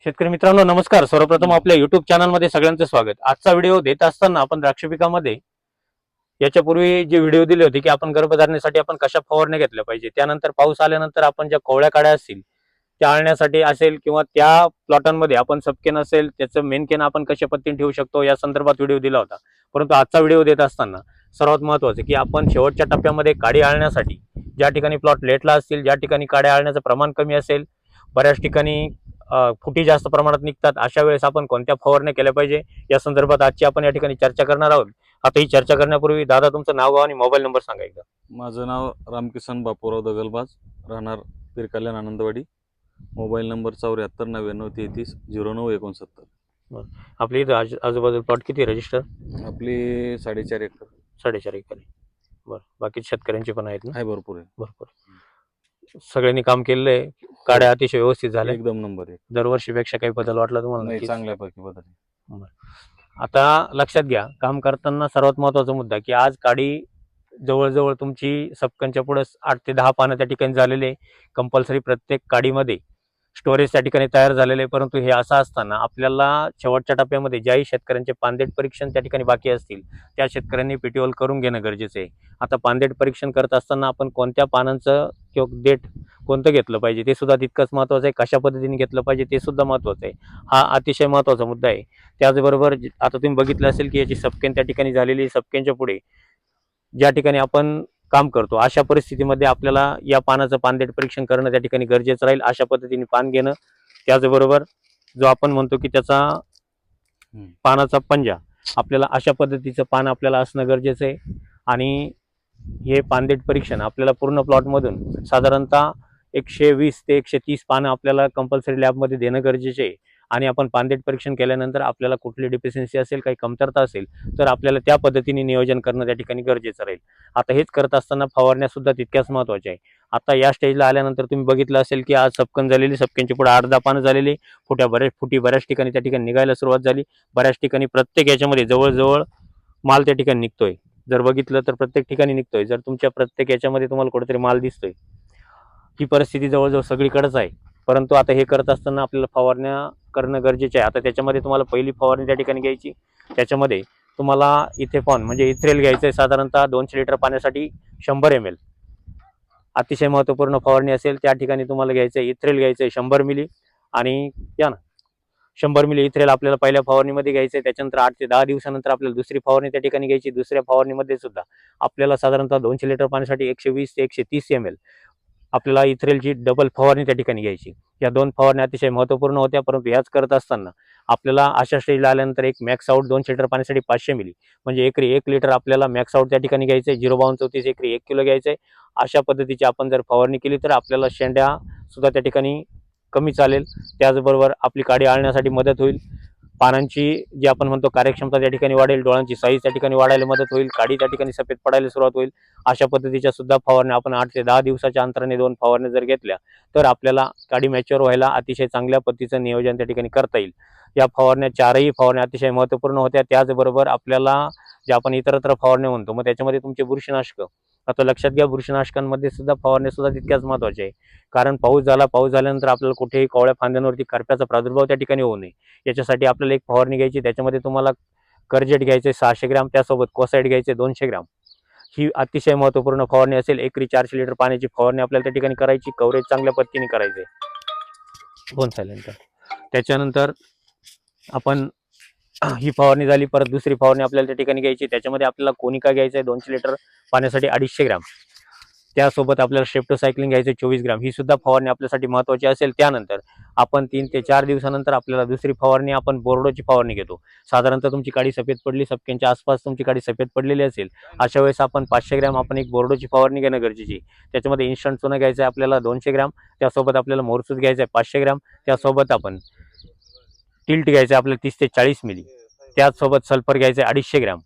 शेतकरी मित्रांनो नमस्कार. सर्वप्रथम आपल्या युट्यूब चॅनलमध्ये सगळ्यांचं स्वागत. आजचा व्हिडिओ देत असताना आपण द्राक्ष पिकामध्ये याच्यापूर्वी जे व्हिडिओ दिले होते की आपण गर्भधारणेसाठी आपण कशा फवारण्या घेतल्या पाहिजे, त्यानंतर पाऊस आल्यानंतर आपण ज्या कोवळ्या काड्या असतील त्या आळण्यासाठी असेल किंवा त्या प्लॉटांमध्ये आपण सबकेन असेल त्याचं मेनकेन आपण कशा पद्धतीने ठेवू शकतो या संदर्भात व्हिडिओ दिला होता. परंतु आजचा व्हिडिओ देत असताना सर्वात महत्त्वाचं की आपण शेवटच्या टप्प्यामध्ये काडी आळण्यासाठी ज्या ठिकाणी प्लॉट लेटला असतील, ज्या ठिकाणी काड्या आळण्याचं प्रमाण कमी असेल, बऱ्याच ठिकाणी फुटी जास्त प्रमाणात निघतात, अशा वेळेस आपण कोणत्या फवारण्या केल्या पाहिजे या संदर्भात आजची आपण या ठिकाणी चर्चा करणार आहोत. आता ही चर्चा करण्यापूर्वी दादा तुमचं नाव गाव आणि मोबाईल नंबर सांगा एकदा. माझं नाव रामकिसन बापूराव दगलबाज, राहणार पिरकल्याण आनंदवाडी. Mobile number 74 99 30 09 69. आपली इथं आजूबाजूला प्लॉट किती रजिस्टर? आपली 4.5 एकर 4.5 एकर. बरं, बाकी शेतकऱ्यांची पण आहेत ना? आहे, भरपूर आहे. भरपूर. सगळ्यांनी काम केलेलं आहे, काड्या अतिशय व्यवस्थित झाल्या, एकदम नंबर 1. दरवर्षीपेक्षा काही बदल वाटला तुम्हाला? नाही, नक्कीच. चांगल्यापैकी बदल आहे. आता लक्षात घ्या, काम करताना सर्वात महत्वाचा मुद्दा की आज काडी जवळजवळ तुमची सबकनच्या पुढे 8 ते 10 पानं त्या ठिकाणी झालेले, कंपल्सरी प्रत्येक काडीमध्ये स्टोरेज त्या ठिकाणी तयार झालेले. परंतु हे असं असताना आपल्याला शेवटच्या टप्प्यामध्ये ज्याही शेतकऱ्यांचे पानदेट परीक्षण त्या ठिकाणी बाकी असतील त्या शेतकऱ्यांनी PTOL करून घेणं गरजेचं आहे. आता पानदेट परीक्षण करत असताना आपण कोणत्या पानांचं किंवा देठ कोणतं घेतलं पाहिजे ते सुद्धा तितकंच महत्त्वाचं आहे, कशा पद्धतीने घेतलं पाहिजे ते सुद्धा महत्त्वाचं आहे. हा अतिशय महत्त्वाचा मुद्दा आहे. त्याचबरोबर आता तुम्ही बघितलं असेल की याची सबकेन त्या ठिकाणी झालेली, सबकेनच्या पुढे ज्या ठिकाणी आपण काम करतो अशा परिस्थितीमध्ये आपल्याला या पानाचं पानदेट परीक्षण करणं त्या ठिकाणी गरजेचं राहील. अशा पद्धतीने पान घेणं, त्याचबरोबर जो आपण म्हणतो की त्याचा पानाचा पंजा, आपल्याला अशा पद्धतीचं पान आपल्याला असणं गरजेचं आहे. आणि हे पानदेट परीक्षण आपल्याला पूर्ण प्लॉटमधून साधारणतः 120 ते 130 पानं आपल्याला कंपल्सरी लॅबमध्ये देणं गरजेचे आहे. आणि आपण पानदेट परीक्षण केल्यानंतर आपल्याला कुठली डिफिशियन्सी असेल, काही कमतरता असेल तर आपल्याला त्या पद्धतीने नियोजन करणं त्या ठिकाणी गरजेचं राहील. आता हेच करत असताना फवारण्या सुद्धा तितक्याच महत्त्वाच्या आहे. आता या स्टेजला आल्यानंतर तुम्ही बघितलं असेल की आज सबकन झालेली, सबकेनची पुढे 8-10 पानं झालेली, फुटी बऱ्याच ठिकाणी त्या ठिकाणी निघायला सुरुवात झाली. बऱ्याच ठिकाणी प्रत्येक याच्यामध्ये जवळजवळ माल त्या ठिकाणी निघतोय. जर बघितलं तर प्रत्येक ठिकाणी निघतोय. जर तुमच्या प्रत्येक याच्यामध्ये तुम्हाला कुठेतरी माल दिसतोय, ही परिस्थिती जवळजवळ सगळीकडेच आहे. परंतु आता हे करत असताना आपल्याला फवारण्या करणं गरजेचं आहे. आता त्याच्यामध्ये तुम्हाला पहिली फवारणी त्या ठिकाणी घ्यायची, त्याच्यामध्ये तुम्हाला इथेफॉन म्हणजे इथ्रेल घ्यायचं आहे. साधारणतः 200 लिटर पाण्यासाठी 100 ml अतिशय महत्त्वपूर्ण फवारणी असेल त्या ठिकाणी तुम्हाला घ्यायचं आहे. इथ्रेल घ्यायचं आहे 100 मिली आणि 100 मिली इथ्रेल आपल्याला पहिल्या फवारणीमध्ये घ्यायचं आहे. त्याच्यानंतर 8 ते 10 दिवसानंतर आपल्याला दुसरी फवारणी त्या ठिकाणी घ्यायची. दुसऱ्या फवारणीमध्ये सुद्धा आपल्याला साधारणतः 200 लिटर पाण्यासाठी 120 ते 130 ml आपल्याला इथ्रेलची डबल फवारणी त्या ठिकाणी घ्यायची. या 2 फवारण्या अतिशय महत्त्वपूर्ण होत्या. परंतु ह्याच करत असताना आपल्याला अशा स्टेजला आल्यानंतर एक मॅक्स आउट 200 लिटर पाण्यासाठी 500 मिली म्हणजे एकरी 1 लिटर आपल्याला मॅक्स आउट त्या ठिकाणी घ्यायचं आहे. 05234 एकरी 1 किलो घ्यायचं आहे. अशा पद्धतीची आपण जर फवारणी केली तर आपल्याला शेंड्या सुद्धा त्या ठिकाणी कमी चालेल. त्याचबरोबर आपली काडी आळण्यासाठी मदत होईल. पानांची जी आपण म्हणतो कार्यक्षमता त्या ठिकाणी वाढेल, डोळ्यांची साईज त्या ठिकाणी वाढायला मदत होईल, काडी त्या ठिकाणी सफेद पडायला सुरुवात होईल. अशा पद्धतीच्या सुद्धा फवारण्या आपण 8 ते 10 दिवसाच्या अंतराने 2 फवारण्या जर घेतल्या तर आपल्याला काडी मॅच्युअर व्हायला अतिशय चांगल्या पद्धतीचं नियोजन त्या ठिकाणी करता येईल. या फवारण्या 4ही फवारण्या अतिशय महत्त्वपूर्ण होत्या. त्याचबरोबर आपल्याला जे आपण इतरत्र फवारण्या म्हणतो मग त्याच्यामध्ये तुमचे बुरशीनाशक, आता लक्षात घ्या बुरशीनाशकांमध्ये सुद्धा फवारण्या सुद्धा तितक्याच महत्त्वाच्या आहे. कारण पाऊस झाल्यानंतर आपल्याला कुठेही कोवळ्या फांद्यांवरती करप्याचा प्रादुर्भाव त्या ठिकाणी होऊ नये याच्यासाठी आपल्याला एक फवारणी घ्यायची. त्याच्यामध्ये तुम्हाला करजेट घ्यायचे 600 ग्रॅम, त्यासोबत कोसाईड घ्यायचे 200 ग्रॅम. ही अतिशय महत्त्वपूर्ण फवारणी असेल. एकरी 400 लिटर पाण्याची फवारणी आपल्याला त्या ठिकाणी करायची. कव्हरेज चांगल्या पद्धतीने करायचे. Phone silent. त्याच्यानंतर आपण ही फवारणी झाली, परत दुसरी फवारणी आपल्याला त्या ठिकाणी घ्यायची. त्याच्यामध्ये आपल्याला कोनिका घ्यायचं आहे 200 लिटर पाण्यासाठी 250 ग्रॅम. त्यासोबत आपल्याला स्ट्रेप्टोसायक्लिन घ्यायचं 24 ग्रॅम. ही सुद्धा फवारणी आपल्यासाठी महत्त्वाची असेल. त्यानंतर आपण 3 ते 4 दिवसानंतर आपल्याला दुसरी फवारणी आपण बोर्डोची फवारणी घेतो. साधारणतः तुमची काडी सफेद पडली, सबकेनच्या आसपास तुमची काडी सफेद पडलेली असेल, अशा वेळेस आपण 500 ग्रॅम आपण एक बोर्डोची फवारणी घेणं गरजेची. त्याच्यामध्ये इन्स्टंट चुना घ्यायचं आहे आपल्याला 200 ग्रॅम, त्यासोबत आपल्याला मोरसूद घ्यायचं आहे 500 ग्रॅम, त्यासोबत आपण टिल्ट घ्यायचं आहे आपल्याला 30 ते 40 मिली, त्याचसोबत सल्फर घ्यायचं आहे 250 ग्रॅम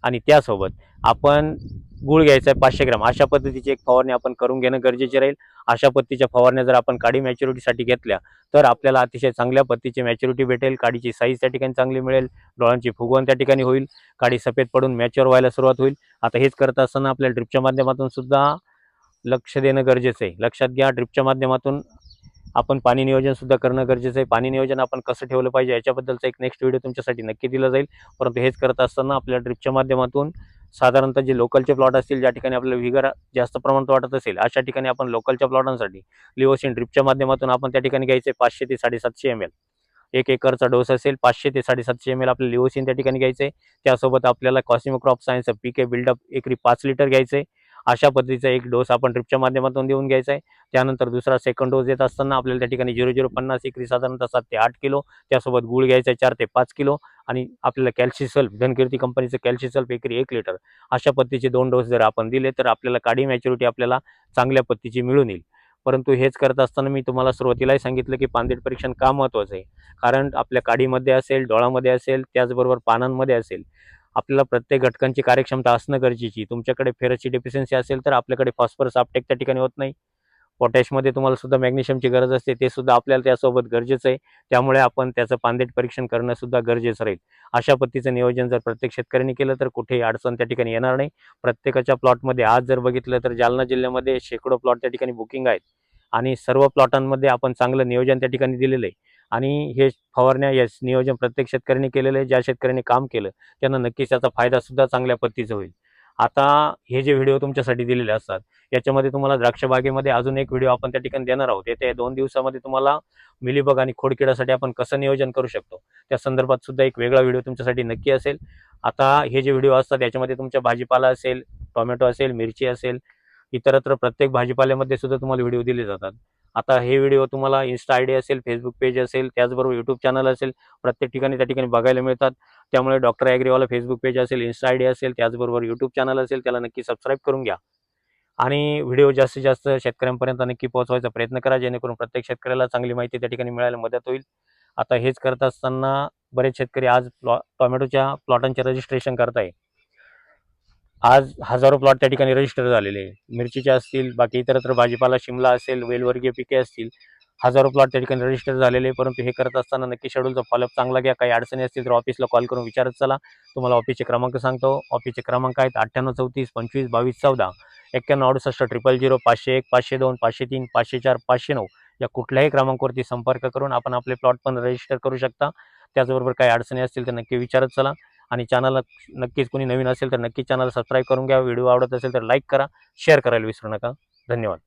आणि त्यासोबत आपण गुळ घ्यायचा आहे 500 ग्रॅम. अशा पद्धतीची एक फवारणी आपण करून घेणं गरजेचे राहील. अशा पद्धतीच्या फवारण्या जर आपण काडी मॅच्युरिटीसाठी घेतल्या तर आपल्याला अतिशय चांगल्या पद्धतीची मॅच्युरिटी भेटेल. काडीची साईज त्या ठिकाणी चांगली मिळेल, डोळ्यांची फुगवण त्या ठिकाणी होईल, काडी सफेद पडून मॅच्युअर व्हायला सुरुवात होईल. आता हेच करत असताना आपल्याला ड्रिपच्या माध्यमातून सुद्धा लक्ष देणं गरजेचं आहे. लक्षात घ्या, ड्रिपच्या माध्यमातून आपण पाणी नियोजन सुद्धा करणं गरजेचं आहे. पाणी नियोजन आपण कसं ठेवलं पाहिजे याच्याबद्दलचा एक नेक्स्ट व्हिडिओ तुमच्यासाठी नक्की दिला जाईल. परंतु हेच करत असताना आपल्या ड्रिपच्या माध्यमातून साधारणतः जे लोकलचे प्लॉट असतील, ज्या ठिकाणी आपल्याला विगर जास्त प्रमाणात वाटत असेल, अशा ठिकाणी आपण लोकलच्या प्लॉटांसाठी लिओसिन ड्रिपच्या माध्यमातून आपण त्या ठिकाणी घ्यायचे 500 ते 750 ml. 1 एकरचा डोस असेल 500 ते 750 ml आपलं लिओसिन त्या ठिकाणी घ्यायचे. त्यासोबत आपल्याला कॉस्मिक क्रॉप सायन्सचं पीके बिल्डअप एकरी 5 लिटर घ्यायचे. अशा पद्धतीचा एक डोस आपण ड्रिपच्या माध्यमातून देऊन घ्यायचा आहे. त्यानंतर दुसरा सेकंड डोस देत असताना आपल्याला त्या ठिकाणी 0050 एकरी साधारणतः 7 ते 8 किलो, त्यासोबत गूळ घ्यायचा आहे 4 ते 5 किलो आणि आपल्याला कॅल्शिसल्फ, धनकीर्ती कंपनीचं कॅल्शिसल्फ एकरी 1 लिटर. अशा पद्धतीचे 2 डोस जर आपण दिले तर आपल्याला काडी मॅच्युरिटी आपल्याला चांगल्या पद्धतीची मिळून येईल. परंतु हेच करत असताना मी तुम्हाला सुरुवातीलाही सांगितलं की पानदेट परीक्षण का महत्त्वाचं आहे. कारण आपल्या काडीमध्ये असेल, डोळामध्ये असेल, त्याचबरोबर पानांमध्ये असेल, आपल्याला प्रत्येक घटकांची कार्यक्षमता असणं गरजेची. तुमच्याकडे फेरसची डेफिशियन्सी असेल तर आपल्याकडे फॉस्फरस अपटेक त्या ठिकाणी होत नाही. पोटॅशमध्ये तुम्हाला सुद्धा मॅग्नेशियमची गरज असते, ते सुद्धा आपल्याला त्यासोबत गरजेचं आहे. त्यामुळे आपण त्याचं पानदेट परीक्षण करणं सुद्धा गरजेचं राहील. अशा पद्धतीचं नियोजन जर प्रत्येक शेतकऱ्यांनी केलं तर कुठेही अडचण त्या ठिकाणी येणार नाही. प्रत्येकाच्या प्लॉटमध्ये आज जर बघितलं तर जालना जिल्ह्यामध्ये शेकडो प्लॉट त्या ठिकाणी बुकिंग आहेत आणि सर्व प्लॉटांमध्ये आपण चांगलं नियोजन त्या ठिकाणी दिलेलं आहे आणि हे फवारण्या नियोजन प्रत्येक शेतकऱ्यांनी केलेलं आहे. ज्या शेतकऱ्यांनी काम केलं त्यांना नक्कीच त्याचा फायदा सुद्धा चांगल्या पद्धतीचा होईल. आता हे जे व्हिडिओ तुमच्यासाठी दिलेले असतात याच्यामध्ये तुम्हाला द्राक्ष बागेमध्ये अजून एक व्हिडिओ आपण त्या ठिकाणी देणार आहोत. येत्या 2 दिवसामध्ये तुम्हाला मिलीबग आणि खोडकिडासाठी आपण कसं नियोजन करू शकतो त्या संदर्भात सुद्धा एक वेगळा व्हिडिओ तुमच्यासाठी नक्की असेल. आता हे जे व्हिडिओ असतात याच्यामध्ये तुमच्या भाजीपाला असेल, टोमॅटो असेल, मिरची असेल, इतरत्र प्रत्येक भाजीपाल्यामध्ये सुद्धा तुम्हाला व्हिडिओ दिले जातात. आता हे व्हिडिओ तुम्हाला इन्स्टा आयडी असेल, फेसबुक पेज असेल, त्याचबरोबर यूट्यूब चॅनल असेल, प्रत्येक ठिकाणी त्या ठिकाणी बघायला मिळतात. त्यामुळे डॉक्टर ॲग्रीवाला फेसबुक पेज असेल, इन्स्टा आयडी असेल, त्याचबरोबर यूट्यूब चॅनल असेल, त्याला नक्की सबस्क्राईब करून घ्या आणि व्हिडिओ जास्तीत जास्त शेतकऱ्यांपर्यंत नक्की पोहोचवायचा प्रयत्न करा, जेणेकरून प्रत्येक शेतकऱ्याला चांगली माहिती त्या ठिकाणी मिळायला मदत होईल. आता हेच करत असताना बरेच शेतकरी आज टोमॅटोच्या प्लॉटांचे रजिस्ट्रेशन करताय. आज हजारो प्लॉट त्या ठिकाणी रजिस्टर झालेले आहे. मिरचीचे असतील, बाकी इतरत्र भाजीपाला, शिमला असेल, वेलवर्गीय पिके असतील, हजारो प्लॉट त्या ठिकाणी रजिस्टर झालेले आहे. परंतु हे करत असताना नक्की शेड्यूलचा फॉलोअप चांगला घ्या. काही अडचणी असतील तर ऑफिसला कॉल करून विचारत चला. तुम्हाला ऑफिसचे क्रमांक सांगतो. ऑफिसचे क्रमांक आहेत 98 34 25 22 14, 91 68 000, 501 502 503 504 509 या कुठल्याही क्रमांकावरती संपर्क करून आपण आपले प्लॉट पण रजिस्टर करू शकता. त्याचबरोबर काही अडचणी असतील तर नक्की विचारत चला आणि चॅनलला नक्कीच कोणी नवीन असेल तर नक्की चॅनल सबस्क्राईब करून घ्या. व्हिडिओ आवडत असेल तर लाईक करा, शेअर करायला विसरू नका. धन्यवाद.